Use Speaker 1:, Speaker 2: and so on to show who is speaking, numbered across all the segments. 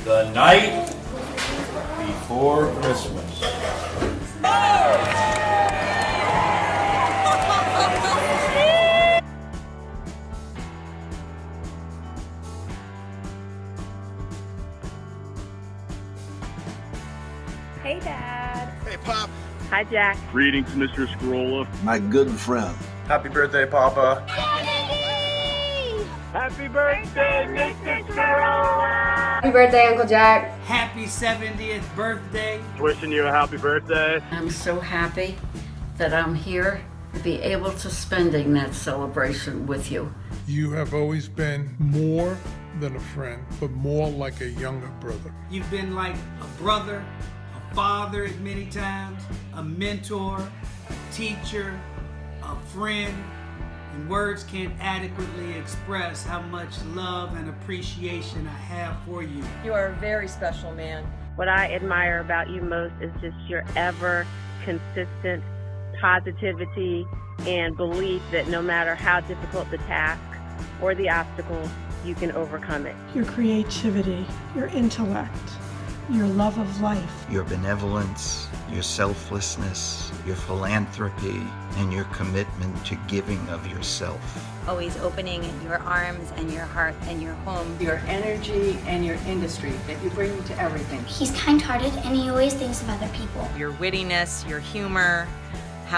Speaker 1: The night before Christmas.
Speaker 2: Hey, Dad.
Speaker 3: Hey, Pop.
Speaker 2: Hi, Jack.
Speaker 4: Greetings, Mr. Scarola.
Speaker 5: My good friend.
Speaker 3: Happy birthday, Papa.
Speaker 4: Happy birthday, Mr. Scarola.
Speaker 6: Happy birthday, Uncle Jack.
Speaker 7: Happy 70th birthday.
Speaker 4: Wishing you a happy birthday.
Speaker 8: I'm so happy that I'm here to be able to spending that celebration with you.
Speaker 9: You have always been more than a friend, but more like a younger brother.
Speaker 7: You've been like a brother, a father at many times, a mentor, a teacher, a friend, and words can't adequately express how much love and appreciation I have for you.
Speaker 10: You are a very special man.
Speaker 2: What I admire about you most is just your ever consistent positivity and belief that no matter how difficult the task or the obstacle, you can overcome it.
Speaker 11: Your creativity, your intellect, your love of life.
Speaker 12: Your benevolence, your selflessness, your philanthropy, and your commitment to giving of yourself.
Speaker 13: Always opening your arms and your heart and your home.
Speaker 10: Your energy and your industry that you bring to everything.
Speaker 14: He's kind-hearted and he always thinks of other people.
Speaker 13: Your wittiness, your humor,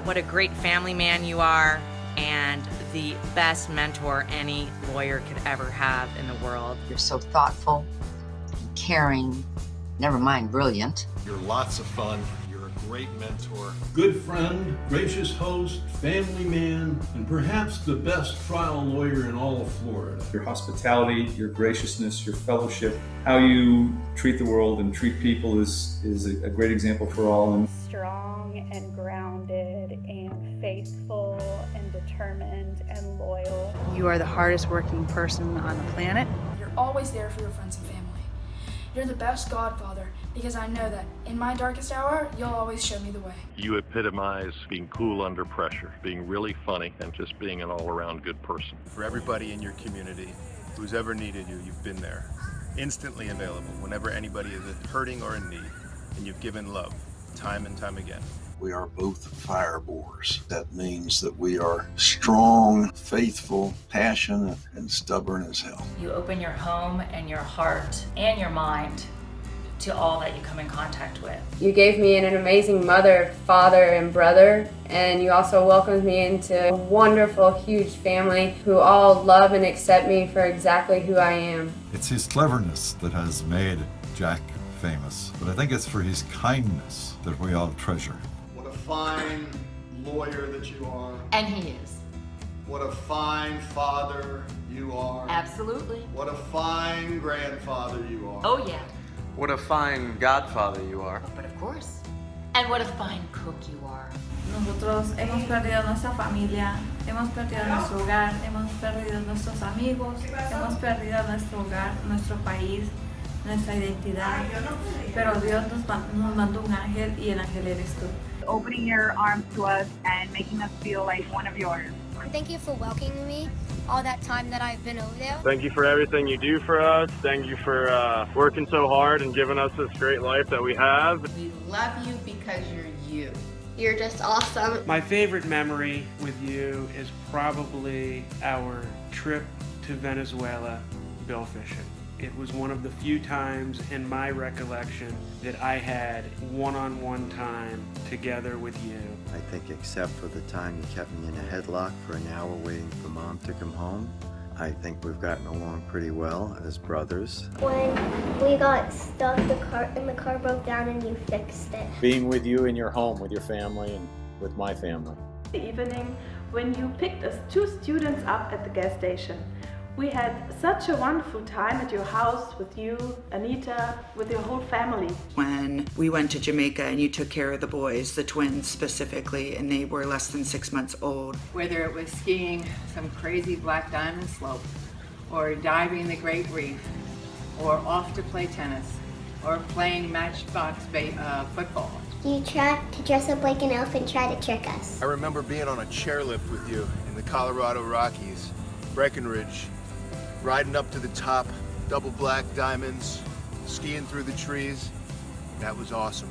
Speaker 13: what a great family man you are, and the best mentor any lawyer could ever have in the world.
Speaker 15: You're so thoughtful, caring, never mind brilliant.
Speaker 3: You're lots of fun. You're a great mentor.
Speaker 1: Good friend, gracious host, family man, and perhaps the best trial lawyer in all of Florida.
Speaker 16: Your hospitality, your graciousness, your fellowship, how you treat the world and treat people is a great example for all.
Speaker 17: Strong and grounded and faithful and determined and loyal.
Speaker 18: You are the hardest working person on the planet.
Speaker 19: You're always there for your friends and family. You're the best godfather because I know that in my darkest hour, you'll always show me the way.
Speaker 4: You epitomize being cool under pressure, being really funny, and just being an all-around good person.
Speaker 3: For everybody in your community who's ever needed you, you've been there. Instantly available whenever anybody is hurting or in need. And you've given love time and time again.
Speaker 5: We are both firebores. That means that we are strong, faithful, passionate, and stubborn as hell.
Speaker 20: You open your home and your heart and your mind to all that you come in contact with.
Speaker 6: You gave me an amazing mother, father, and brother, and you also welcomed me into a wonderful, huge family who all love and accept me for exactly who I am.
Speaker 21: It's his cleverness that has made Jack famous, but I think it's for his kindness that we all treasure.
Speaker 3: What a fine lawyer that you are.
Speaker 8: And he is.
Speaker 3: What a fine father you are.
Speaker 8: Absolutely.
Speaker 3: What a fine grandfather you are.
Speaker 8: Oh yeah.
Speaker 22: What a fine godfather you are.
Speaker 8: But of course. And what a fine cook you are.
Speaker 23: Nosotros hemos perdido nuestra familia, hemos perdido nuestro hogar, hemos perdido nuestros amigos, hemos perdido nuestro hogar, nuestro país, nuestra identidad, pero Dios nos mandó un ángel y el ángel eres tú.
Speaker 24: Opening your arms to us and making us feel like one of yours.
Speaker 14: Thank you for welcoming me all that time that I've been over there.
Speaker 4: Thank you for everything you do for us. Thank you for working so hard and giving us this great life that we have.
Speaker 8: We love you because you're you.
Speaker 14: You're just awesome.
Speaker 25: My favorite memory with you is probably our trip to Venezuela bill fishing. It was one of the few times in my recollection that I had one-on-one time together with you.
Speaker 26: I think except for the time you kept me in a headlock for an hour waiting for Mom to come home, I think we've gotten along pretty well as brothers.
Speaker 14: When we got stuck and the car broke down and you fixed it.
Speaker 27: Being with you in your home with your family and with my family.
Speaker 17: The evening when you picked us two students up at the gas station. We had such a wonderful time at your house with you, Anita, with your whole family.
Speaker 28: When we went to Jamaica and you took care of the boys, the twins specifically, and they were less than 6 months old.
Speaker 10: Whether it was skiing some crazy black diamond slope, or diving the Great Reef, or off to play tennis, or playing matchbox football.
Speaker 14: You tried to dress up like an elf and try to trick us.
Speaker 3: I remember being on a chairlift with you in the Colorado Rockies, Breckenridge, riding up to the top, double black diamonds, skiing through the trees. That was awesome.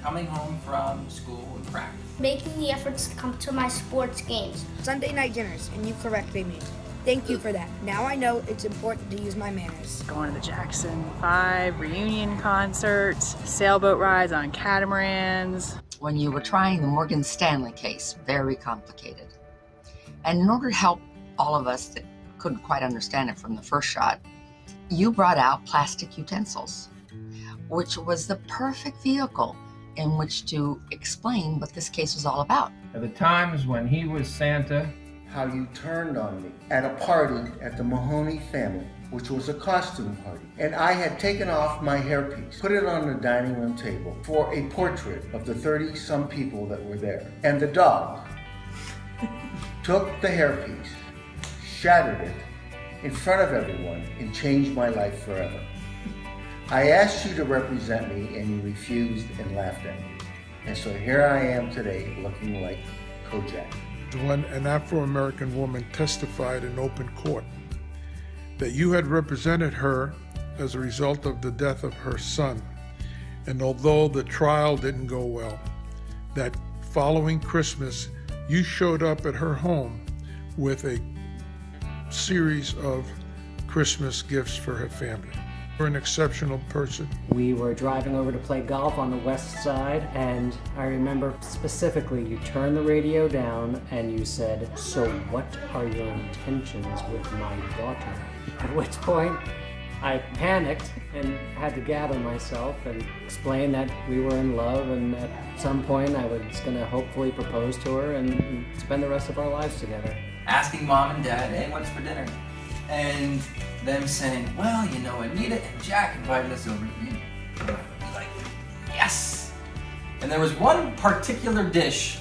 Speaker 1: Coming home from school and practice.
Speaker 14: Making the efforts to come to my sports games.
Speaker 2: Sunday night dinners, and you correcting me. Thank you for that. Now I know it's important to use my manners.
Speaker 18: Going to the Jackson 5 reunion concerts, sailboat rides on catamarans.
Speaker 7: When you were trying the Morgan Stanley case, very complicated. And in order to help all of us that couldn't quite understand it from the first shot, you brought out plastic utensils, which was the perfect vehicle in which to explain what this case was all about.
Speaker 9: At the times when he was Santa,
Speaker 11: how you turned on me at a party at the Mahoney family, which was a costume party. And I had taken off my hairpiece, put it on the dining room table for a portrait of the 30-some people that were there. And the dog took the hairpiece, shattered it in front of everyone, and changed my life forever. I asked you to represent me, and you refused and laughed at me. And so here I am today, looking like Kojak.
Speaker 12: When an Afro-American woman testified in open court that you had represented her as a result of the death of her son. And although the trial didn't go well, that following Christmas, you showed up at her home with a series of Christmas gifts for her family. You're an exceptional person.
Speaker 13: We were driving over to play golf on the west side, and I remember specifically you turned the radio down and you said, "So what are your intentions with my daughter?" At which point I panicked and had to gather myself and explain that we were in love and at some point I was going to hopefully propose to her and spend the rest of our lives together.
Speaker 1: Asking mom and dad, hey, what's for dinner? And them saying, well, you know, Anita and Jack invited us over to eat. Like, yes! And there was one particular dish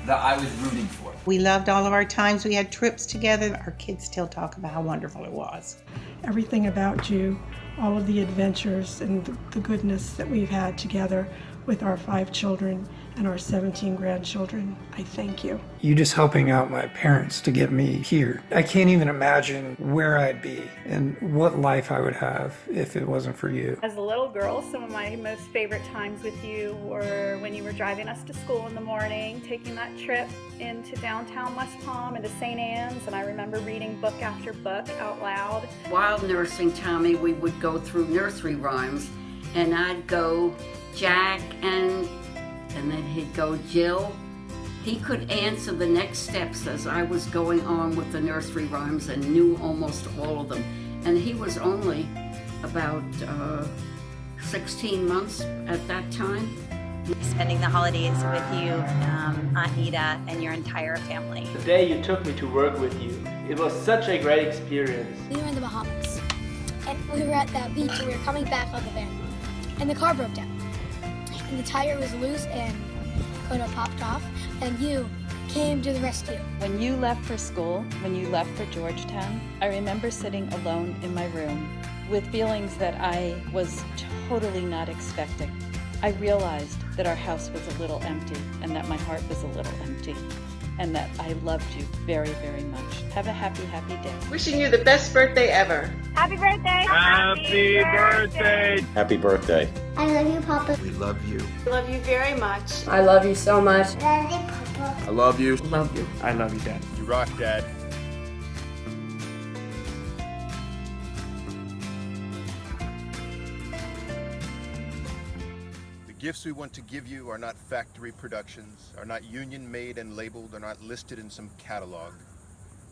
Speaker 1: that I was rooting for.
Speaker 15: We loved all of our times we had trips together. Our kids still talk about how wonderful it was.
Speaker 29: Everything about you, all of the adventures and the goodness that we've had together with our 5 children and our 17 grandchildren, I thank you.
Speaker 30: You just helping out my parents to get me here. I can't even imagine where I'd be and what life I would have if it wasn't for you.
Speaker 31: As a little girl, some of my most favorite times with you were when you were driving us to school in the morning, taking that trip into downtown West Palm and to St. Anne's, and I remember reading book after book out loud.
Speaker 8: While nursing Tommy, we would go through nursery rhymes, and I'd go Jack and then he'd go Jill. He could answer the next steps as I was going on with the nursery rhymes and knew almost all of them. And he was only about 16 months at that time.
Speaker 32: Spending the holidays with you, Aunt Nita, and your entire family.
Speaker 33: The day you took me to work with you, it was such a great experience.
Speaker 34: We were in the Bahamas, and we were at that beach, and we were coming back on the van, and the car broke down. And the tire was loose and could have popped off, and you came to the rescue.
Speaker 35: When you left for school, when you left for Georgetown, I remember sitting alone in my room with feelings that I was totally not expecting. I realized that our house was a little empty and that my heart was a little empty and that I loved you very, very much. Have a happy, happy day.
Speaker 36: Wishing you the best birthday ever.
Speaker 34: Happy birthday!
Speaker 4: Happy birthday!
Speaker 27: Happy birthday.
Speaker 14: I love you, Papa.
Speaker 5: We love you.
Speaker 32: I love you very much.
Speaker 6: I love you so much.
Speaker 14: Love you, Papa.
Speaker 3: I love you.
Speaker 8: Love you.
Speaker 25: I love you, Dad.
Speaker 3: You rock, Dad. The gifts we want to give you are not factory productions, are not union made and labeled, are not listed in some catalog.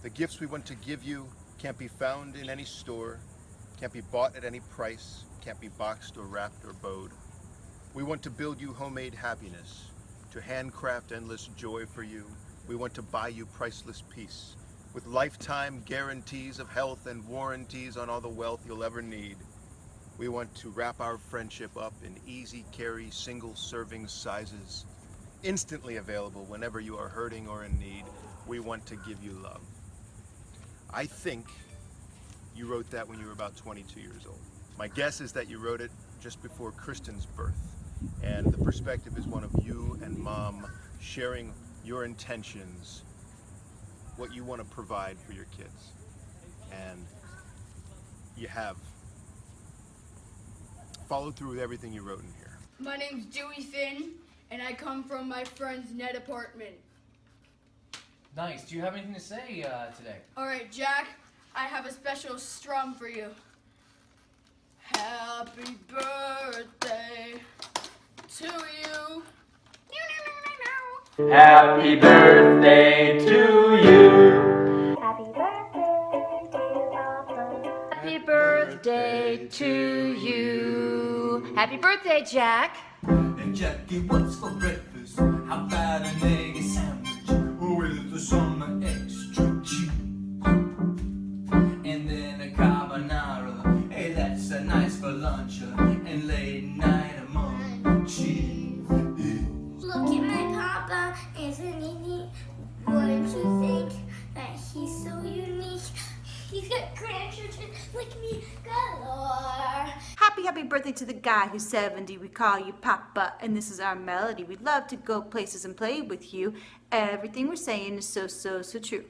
Speaker 3: The gifts we want to give you can't be found in any store, can't be bought at any price, can't be boxed or wrapped or bowed. We want to build you homemade happiness, to handcraft endless joy for you. We want to buy you priceless peace, with lifetime guarantees of health and warranties on all the wealth you'll ever need. We want to wrap our friendship up in easy carry, single serving sizes, instantly available whenever you are hurting or in need. We want to give you love. I think you wrote that when you were about 22 years old. My guess is that you wrote it just before Kristen's birth. And the perspective is one of you and Mom sharing your intentions, what you want to provide for your kids. And you have followed through with everything you wrote in here.
Speaker 2: My name's Dewey Finn, and I come from my friend's net apartment.
Speaker 1: Nice. Do you have anything to say today?
Speaker 2: All right, Jack, I have a special strum for you. Happy birthday to you.
Speaker 33: Happy birthday to you.
Speaker 7: Happy birthday to you. Happy birthday, Jack.
Speaker 9: And Jackie, what's for breakfast? How about an egg sandwich with some extra cheese? And then a carbonara, hey, that's nice for lunch and late night among cheese.
Speaker 14: Look at my papa, isn't he neat? Wouldn't you think that he's so unique? He's got grandchildren like me galore.
Speaker 7: Happy birthday to the guy who's 70. We call you Papa, and this is our melody. We'd love to go places and play with you. Everything we're saying is so true.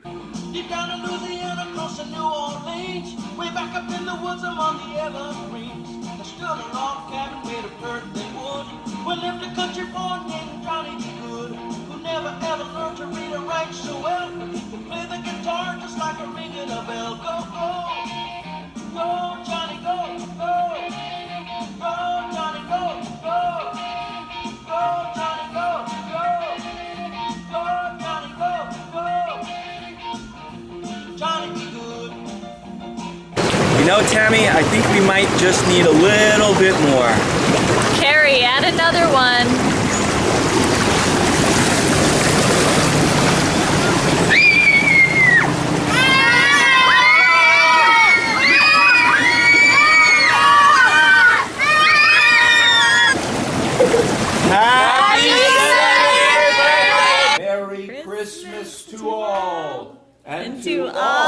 Speaker 10: Deep down in Louisiana, close to New Orleans, way back up in the woods among the evergreens, there stood a log cabin made of earth and wood, where lived a country boy named Johnny B. Good, who never ever learned to read or write so well, but he could play the guitar just like a ringing a bell. Go, go, go, Johnny, go, go, go, Johnny, go, go, go, Johnny, go, go, go, Johnny, go, go, Johnny, be good.
Speaker 11: You know, Tammy, I think we might just need a little bit more.
Speaker 7: Carrie, add another one.
Speaker 11: Merry Christmas to all.
Speaker 7: And to all